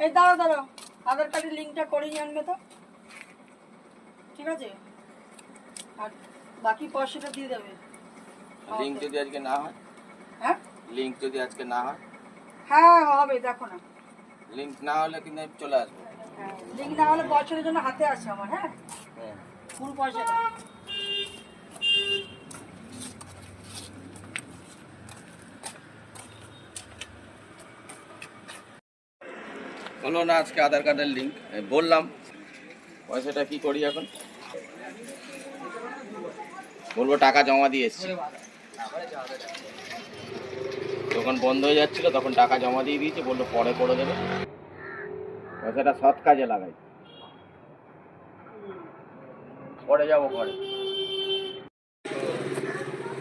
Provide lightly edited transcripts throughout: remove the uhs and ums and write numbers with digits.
এই দাঁড়াও দাঁড়াও, আধার কার্ডের লিঙ্কটা করে নিয়ে আনবে তো, ঠিক আছে? আর বাকি পয়সাটা দিয়ে দেবে। লিঙ্ক যদি আজকে না হয়, হ্যাঁ লিঙ্ক যদি আজকে না হয়, হ্যাঁ হবে, দেখো না। লিঙ্ক না হলে কিন্তু আমি চলে আসবো। হ্যাঁ, লিঙ্ক না হলে বছরের জন্য হাতে আসে আমার। হ্যাঁ, হ্যাঁ। ফুল পয়সাটা। হলো না আজকে আধার কার্ডের লিঙ্ক, বললাম পয়সাটা কি করি এখন? বলবো টাকা জমা দিয়ে এসছি, যখন বন্ধ হয়ে যাচ্ছিল তখন টাকা জমা দিয়ে দিয়েছে, বললো পরে করে দেবে। পয়সাটা সৎ কাজে লাগাই, পরে যাবো ঘরে।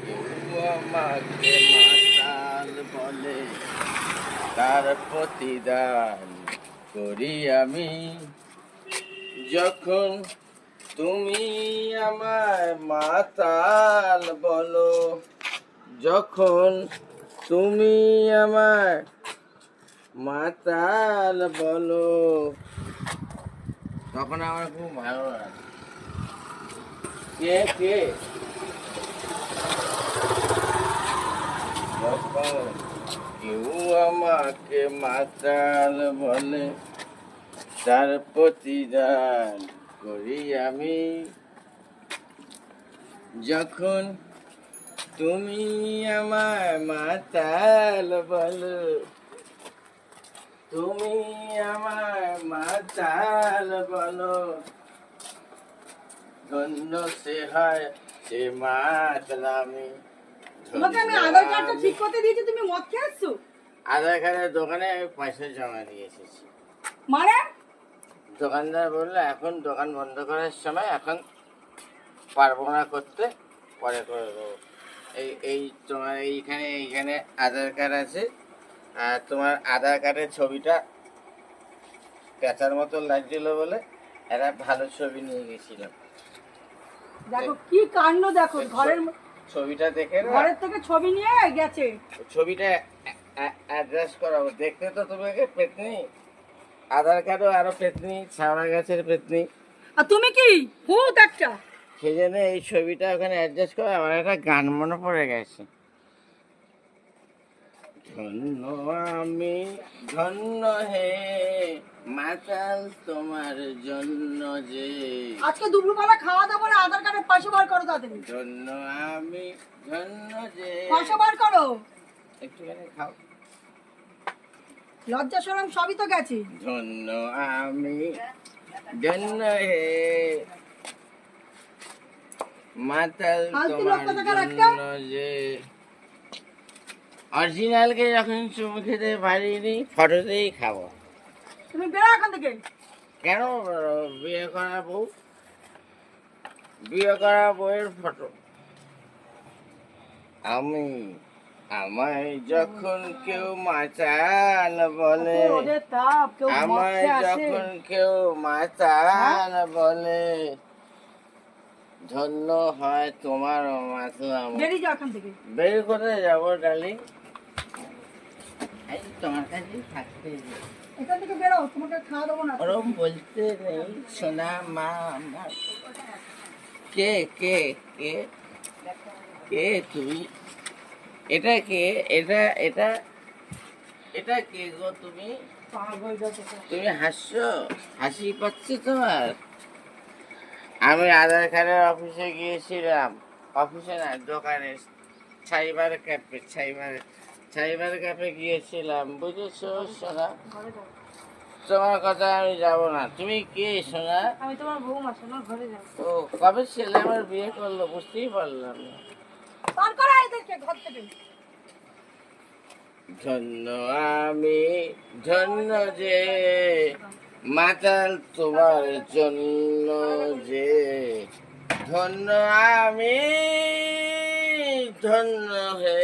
কেউ আমাকে মাতাল বলে, তার প্রতিদান করি আমি। যখন তুমি আমায় মাতাল বলো, যখন তুমি আমায় মাতাল বলো, তখন আমার খুব ভালো লাগে। কে কে? যখন কেউ আমাকে মাতাল বলে, তার প্রতিদান করি আমি। যখন তুমি আমায় মাতাল বলো, তুমি আমায় মাতাল বলো, ধন্য সে হয় সে মাতলামি। তোমাকে আমি আধার কার্ডটা ঠিক করতে দিয়েছি, তুমি মদ খেয়ে আসছো? আধার কার্ডের দোকানে আমি পয়সা জমা দিয়ে এসেছি। মানে দোকানদার বললো এখন দোকান বন্ধ করার সময়, এখন পারবো না করতে, পরে করে দেবো। এই তোমার এইখানে আধার কার্ড আছে, আর তোমার আধার কার্ডের ছবিটা পেঁচার মতো লাগছিল বলে একটা ভালো ছবি নিয়ে গেছিলাম। দেখো কি কাণ্ড, দেখো ঘরের ছবিটা দেখে না, ঘরের থেকে ছবি নিয়ে গেছে। ছবিটা অ্যাডজাস্ট করাবো। দেখতে তো তোমাকে পেতনি, আধার কার্ডও আরো পেতনি, ছাওড়া গাছের পেতনি। আর তুমি কি ভূত একটা? সেই জন্য এই ছবিটা ওখানে অ্যাডজাস্ট করে আমার একটা গান মনে পড়ে গেছে। ধন্য আমি ধন্য হে মাতাল তোমার জন্য যে, আজকে দুপুরবেলা খাওয়া দাওয়া না, আধার কার্ডের পয়সা বার করো তাড়াতাড়ি। ধন্য আমি ধন্য যে। পয়সা বার করো, একটুখানি খাও। লজ্জা শরম সবই তো গেছে। ধন্য আমি ধন্য হে মাতাল ফালতু তোমার লোক কোথাকার একটা। জন্য যে। অরিজিনালকে যখন চুমু খেতে পারিনি, ফটোতেই খাবো। তুমি বেরো এখান থেকে। কেন? বিয়ে করা বউ, বিয়ে করা বউয়ের ফটো। আমি আমায় যখন কেউ মাতাল বলে, ওদের তাপ, কেউ মদ আমায় খেয়ে আসে। যখন কেউ মাতাল বলে, ধন্য হয় তোমার মাতলাম। বেরিয়ে যাও এখান থেকে। বের করে যাবো ডার্লিং, তোমার কাছেই থাকতে। এখান থেকে বেরো, তোমাকে খাওয়া দেবো না। ওরম বলতে নেই সোনা মা আমার। কে কে কে কে তুমি? এটা কে? এটা এটা এটা কে গো তুমি? তুমি হাসছো? হাসি পাচ্ছে তোমার? আমি আধার কার্ডের অফিসে গিয়েছিলাম, অফিসে না দোকানে, সাইবার ক্যাফে গিয়েছিলাম, বুঝেছো সোনা? তোমার কথা আমি যাব না। তুমি কে সোনা? আমি তোমার বৌমা, শোনো ঘরে যাও। ও কবে ছেলে আমার বিয়ে করলো বুঝতেই পারলাম না। বার করো এদেরকে ঘর থেকে। ধন্য আমি ধন্য যে মাতাল তোমার জন্য যে, ধন্য আমি ধন্য হে